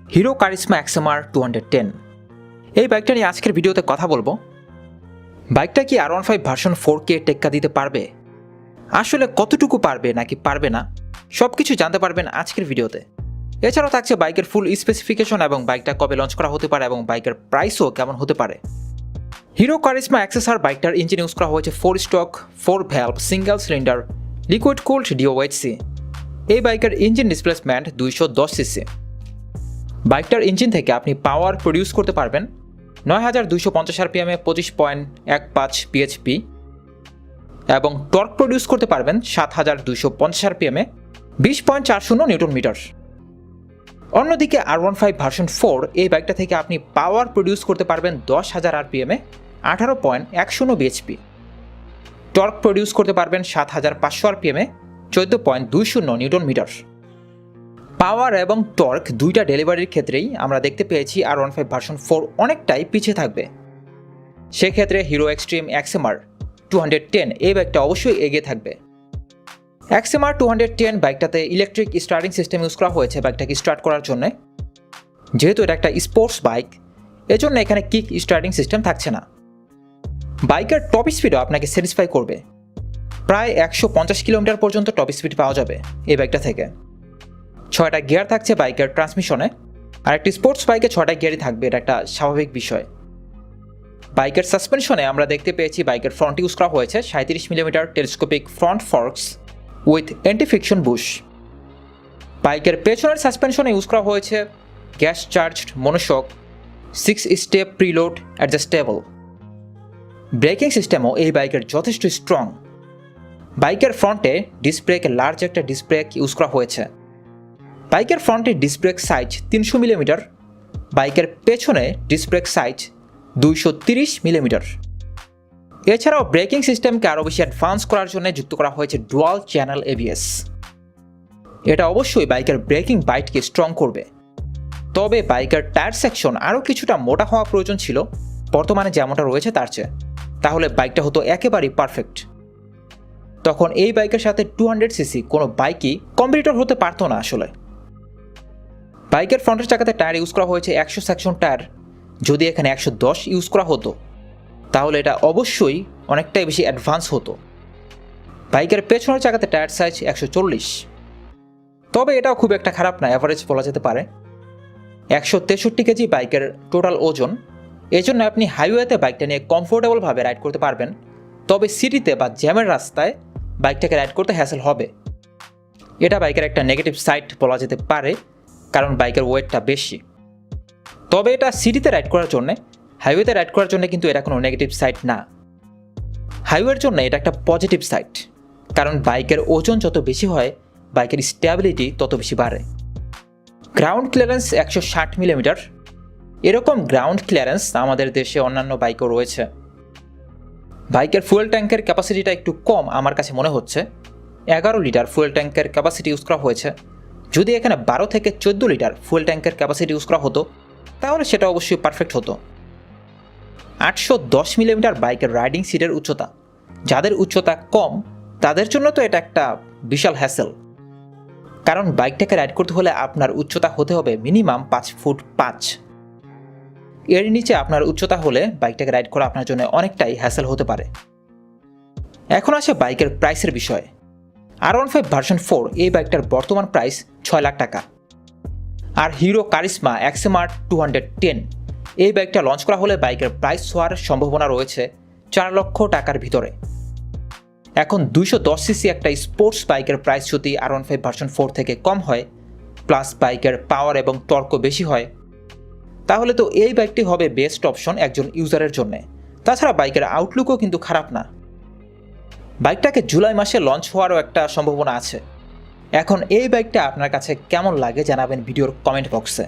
Hero কারিশমা XMR 210 এই বাইকটা নিয়ে আজকের ভিডিওতে কথা বলবো। বাইকটা কি R15 ভার্সন 4K টেক্কা দিতে পারবে, আসলে কতটুকু পারবে নাকি পারবে না, সব কিছু জানতে পারবেন আজকের ভিডিওতে। এছাড়াও থাকছে বাইকের ফুল স্পেসিফিকেশন এবং বাইকটা কবে লঞ্চ করা হতে পারে এবং বাইকের প্রাইসও কেমন হতে পারে। হিরো কারিশমা এক্সএসআর বাইকটার ইঞ্জিন ইউজ করা হয়েছে 4 stroke 4 valve single cylinder liquid cooled DOHC। এই বাইকের ইঞ্জিন ডিসপ্লেসমেন্ট 210 সিসি। বাইকটার ইঞ্জিন থেকে আপনি পাওয়ার প্রডিউস করতে পারবেন 9250 RPM এ 25.15 bhp এবং টর্ক প্রডিউস করতে পারবেন 7250 RPM এ 20.40 নিউটন মিটার। অন্যদিকে R15 ভার্সন 4 এই বাইকটা থেকে আপনি পাওয়ার প্রডিউস করতে পারবেন 10,000 RPM এ 18.10 bhp, টর্ক প্রডিউস করতে পারবেন 7500 RPM এ 14.20 নিউটন মিটার। পাওয়ার এবং টর্ক দুইটা ডেলিভারির ক্ষেত্রেই আমরা দেখতে পেয়েছি R15 ভার্সন 4 অনেকটাই পিছিয়ে থাকবে। সেক্ষেত্রে হিরো এক্সট্রিম এক্সএমআর 210 এই বাইকটা অবশ্যই এগিয়ে থাকবে। এক্সএমআর 210 বাইকটাতে ইলেকট্রিক স্টার্টিং সিস্টেম ইউজ করা হয়েছে বাইকটাকে স্টার্ট করার জন্য। যেহেতু এটা একটা স্পোর্টস বাইক, এজন্য এখানে কিক স্টার্টিং সিস্টেম থাকছে না। বাইকের টপ স্পিডও আপনাকে স্যাটিসফাই করবে, প্রায় 150 কিলোমিটার পর্যন্ত টপ স্পিড পাওয়া যাবে এই বাইকটা থেকে। 6টা গিয়ার থাকছে বাইকের ট্রান্সমিশনে, আর একটি স্পোর্টস বাইকে 6টা গিয়ারই থাকবে, এটা একটা স্বাভাবিক বিষয়। বাইকের সাসপেনশনে আমরা দেখতে পেয়েছি বাইকের ফ্রন্ট ইউজ করা হয়েছে 37 millimetre telescopic front forks with anti friction bush. বাইকের পেছনের সাসপেনশনে ইউজ করা হয়েছে gas charged monoshock 6 step preload adjustable. Braking সিস্টেমও এই বাইকের যথেষ্ট স্ট্রং। বাইকের ফ্রন্টে ডিস্ক ব্রেক লার্জ একটা ডিস্ক ব্রেক ইউজ করা হয়েছে। বাইকের ফ্রন্টে ডিস্ক ব্রেক সাইজ 300 মিলিমিটার, বাইকের পেছনে ডিস্ক ব্রেক সাইজ 230 মিলিমিটার। এছাড়াও ব্রেকিং সিস্টেমকে আরও বেশি অ্যাডভান্স করার জন্য যুক্ত করা হয়েছে ডুয়াল চ্যানেল ABS। এটা অবশ্যই বাইকের ব্রেকিং বাইটকে স্ট্রং করবে। তবে বাইকের টায়ার সেকশন আরও কিছুটা মোটা হওয়া প্রয়োজন ছিল বর্তমানে যেমনটা রয়েছে তার চেয়ে, তাহলে বাইকটা হতো একেবারেই পারফেক্ট। তখন এই বাইকের সাথে 200cc কোনো বাইকই কম্পিটিটর হতে পারতো না আসলে। বাইকের ফ্রন্টের চাকাতে টায়ার ইউজ করা হয়েছে 100 সেকশন টায়ার। যদি এখানে 110 ইউজ করা হতো তাহলে এটা অবশ্যই অনেকটাই বেশি অ্যাডভান্স হতো। বাইকের পেছনের চাকাতে টায়ার সাইজ 140, তবে এটাও খুব একটা খারাপ না, অ্যাভারেজ বলা যেতে পারে। 163 কেজি বাইকের টোটাল ওজন, এজন্য আপনি হাইওয়েতে বাইকটা নিয়ে কমফোর্টেবলভাবে রাইড করতে পারবেন। তবে সিটিতে বা জ্যামের রাস্তায় বাইকটাকে রাইড করতে হ্যাসেল হবে। এটা বাইকের একটা নেগেটিভ সাইড বলা যেতে পারে, কারণ বাইকের ওয়েটটা বেশি। তবে এটা সিটিতে রাইড করার জন্য, হাইওয়েতে রাইড করার জন্য কিন্তু এটা কোনো নেগেটিভ সাইড না। হাইওয়ের জন্য এটা একটা পজিটিভ সাইড, কারণ বাইকের ওজন যত বেশি হয় বাইকের স্টেবিলিটি তত বেশি বাড়ে। Ground clearance 160 millimetre. এরকম গ্রাউন্ড ক্লিয়ারেন্স আমাদের দেশে অন্যান্য বাইকও রয়েছে। বাইকের ফুয়েল ট্যাঙ্কের ক্যাপাসিটিটা একটু কম আমার কাছে মনে হচ্ছে। 11 লিটার ফুয়েল ট্যাঙ্কের ক্যাপাসিটি ইউজ করা হয়েছে। যদি এখানে 12 থেকে 14 লিটার ফুয়েল ট্যাঙ্কের ক্যাপাসিটি ইউজ করা হতো তাহলে সেটা অবশ্যই পারফেক্ট হতো। 810 মিলিমিটার বাইকের রাইডিং সিটের উচ্চতা, যাদের উচ্চতা কম তাদের জন্য তো এটা একটা বিশাল হ্যাসেল, কারণ বাইকটাকে রাইড করতে হলে আপনার উচ্চতা হতে হবে মিনিমাম 5 ফুট 5। এর নিচে আপনার উচ্চতা হলে বাইকটাকে রাইড করা আপনার জন্য অনেকটাই হ্যাসেল হতে পারে। এখন আসে বাইকের প্রাইসের বিষয়ে। R15 ভার্সন 4 এই বাইকটার বর্তমান প্রাইস 6 লাখ টাকা। আর হিরো কারিশমা এক্সএমআর 210 এই বাইকটা লঞ্চ করা হলে বাইকের প্রাইস হওয়ার সম্ভাবনা রয়েছে 4 লক্ষ টাকার ভিতরে। এখন 210cc একটা স্পোর্টস বাইকের প্রাইস যদি R15 ভার্সন 4 থেকে কম হয়, প্লাস বাইকের পাওয়ার এবং টর্কও বেশি হয়, তাহলে তো এই বাইকটি হবে বেস্ট অপশন একজন ইউজারের জন্য। তাছাড়া বাইকের আউটলুকও কিন্তু খারাপ না। বাইকটাকে জুলাই মাসে লঞ্চ হওয়ারও একটা সম্ভাবনা আছে। এখন এই বাইকটা আপনার কাছে কেমন লাগে জানাবেন ভিডিওর কমেন্ট বক্সে।